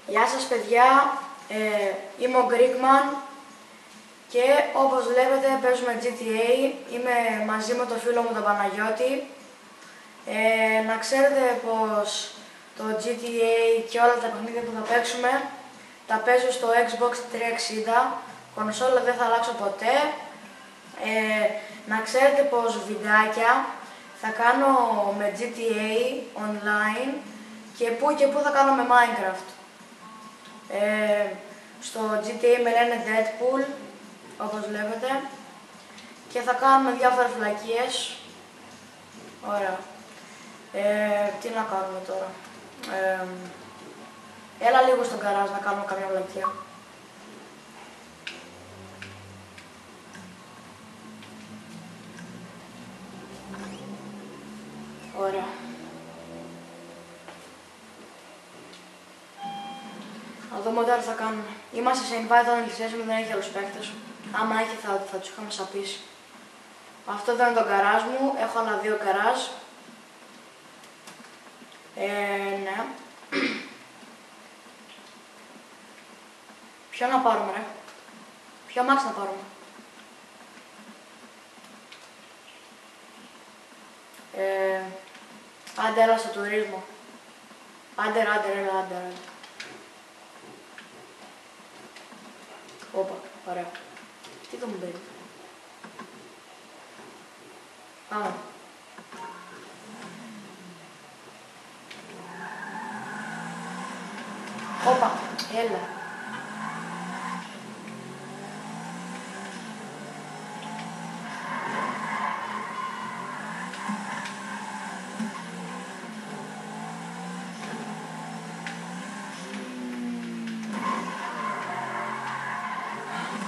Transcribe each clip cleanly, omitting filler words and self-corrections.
Γεια σας παιδιά, είμαι ο Greekman και όπως βλέπετε παίζουμε GTA, είμαι μαζί με τον φίλο μου τον Παναγιώτη. Να ξέρετε πως το GTA και όλα τα παιχνίδια που θα παίξουμε τα παίζω στο Xbox 360, κονσόλα δεν θα αλλάξω ποτέ. Να ξέρετε πως βιντεάκια θα κάνω με GTA online και που θα κάνω με Minecraft. Στο GTA με λένε Deadpool, όπως βλέπετε, και θα κάνουμε διάφορες βλακίες. Ωραία. Τι να κάνουμε τώρα. Έλα λίγο στον καράζ να κάνουμε καμιά βλακία. Ωραία. Να δούμε τώρα τι θα κάνουμε. Είμαστε σε invite only session, δεν έχει άλλους παίκτες. Άμα έχει θα τους είχαμε σαπίσει. Αυτό εδώ είναι το γκαράζ μου, έχω άλλα δύο γκαράζ. Ναι. Ποιο να πάρουμε ρε? Ποιο αμάξι να πάρουμε? Άντε έλα στο τουρίσμο. Άντε. Όπα, ωραία. Τι το μου παίρνει. Πάμε. Όπα, έλα.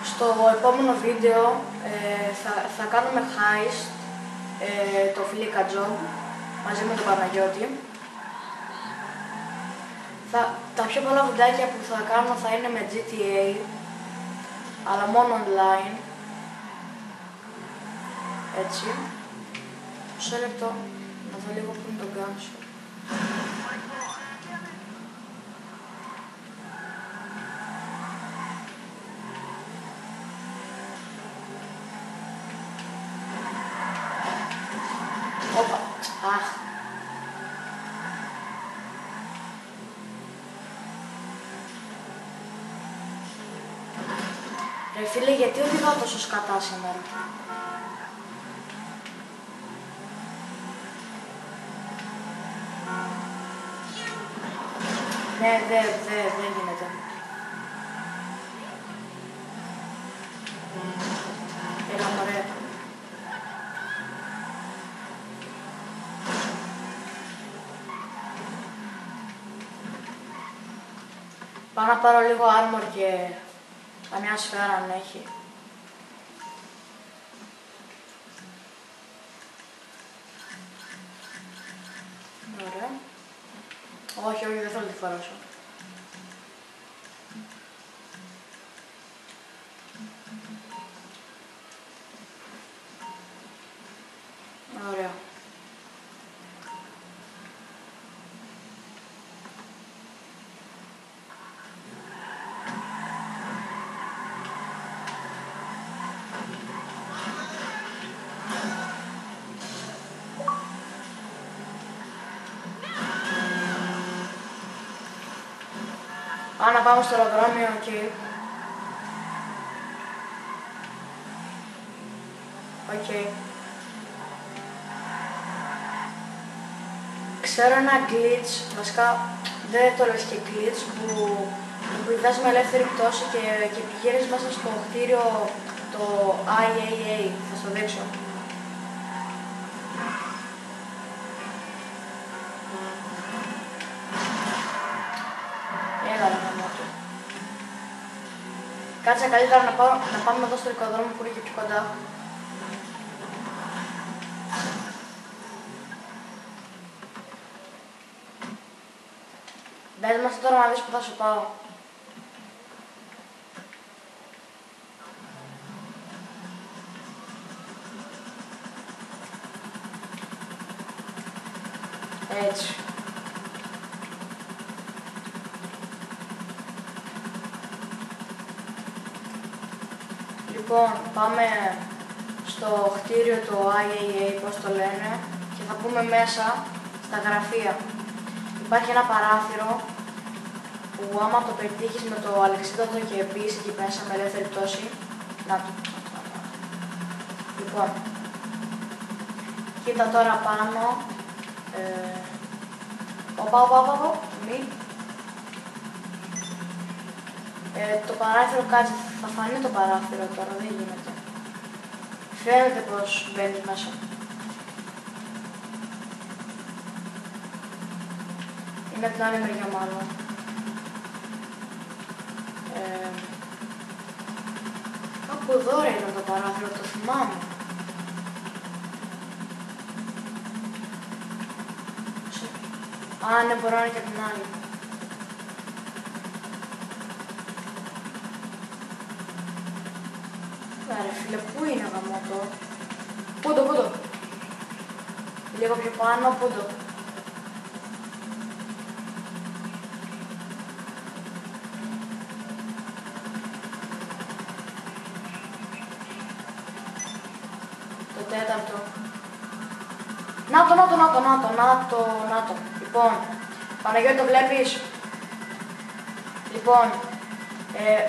Στο επόμενο βίντεο θα κάνουμε heist το Flick Job μαζί με τον Παναγιώτη. Τα πιο πολλά βιντεάκια που θα κάνω θα είναι με GTA, αλλά μόνο online. Έτσι. Μισό λεπτό, να δω λίγο που είναι το γκάνσο. Όπα, αχ. Ρε φίλε, γιατί οδηγάω τόσο σκατά σήμερα? Ναι, δεν γίνεται. Έλα μωρέ. Πάω να πάρω λίγο armor και καμιά σφαίρα αν έχει. Ωραία. Όχι, δεν θέλω να τη φοράσω. Ωραία. Να πάμε στο αεροδρόμιο, οκ. Ξέρω ένα glitch, βασικά δεν το λες και glitch, που πηδάς με ελεύθερη πτώση και πηγαίνεις μέσα στο κτίριο το IAA, θα στο δείξω. Κάτσε καλύτερα να πάμε εδώ στο οικοδρόμο που είναι και πιο κοντά. Μπες μέσα τώρα να δεις που θα σου πάω. Έτσι. Λοιπόν, πάμε στο κτίριο του IAA, πώς το λένε, και θα μπούμε μέσα στα γραφεία. Υπάρχει ένα παράθυρο που άμα το πετύχεις με το αλεξίδωτο και μπεις εκεί μέσα με ελεύθερη πτώση, να το. Λοιπόν, κοίτα τώρα πάνω, μη. Το παράθυρο κάτσε, θα φανεί το παράθυρο τώρα, δεν γίνεται. Φαίνεται πως μπαίνεις μέσα. Είναι από την άλλη μεριά μάλλον. Κάπου εδώ ρε ήταν το παράθυρο, το θυμάμαι. Α, ναι, μπορώ να είναι και από την άλλη. Ρε φίλε, πού είναι γαμώτο? Πού το? Λίγο πιο πάνω, πού το? Το τέταρτο. Να το. Λοιπόν, Παναγιώτη, το βλέπεις? Λοιπόν,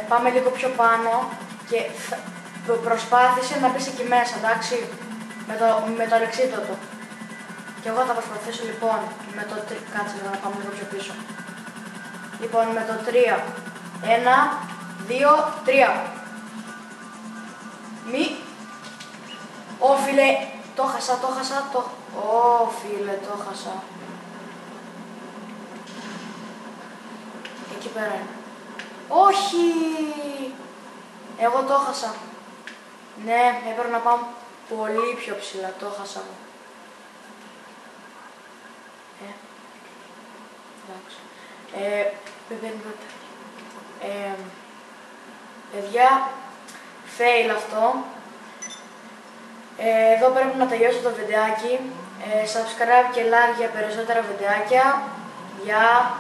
πάμε λίγο πιο πάνω και προσπάθησε να μπεις εκεί μέσα, εντάξει, με το αλεξίδωτο. Και εγώ θα προσπαθήσω λοιπόν με το 3, κάτσε λίγο να πάμε λίγο πιο πίσω. Λοιπόν, με το 3, 1, 2, 3. Μη. Ω φίλε, το χάσα. Ω φίλε, το χάσα. Εκεί πέρα είναι. Όχι! Εγώ το χάσα. Ναι, έπρεπε να πάω πολύ πιο ψηλά, το χάσα. Εντάξει. Παιδιά, fail αυτό. Εδώ πρέπει να τελειώσω το βιντεάκι. Subscribe και like για περισσότερα βιντεάκια. Γεια!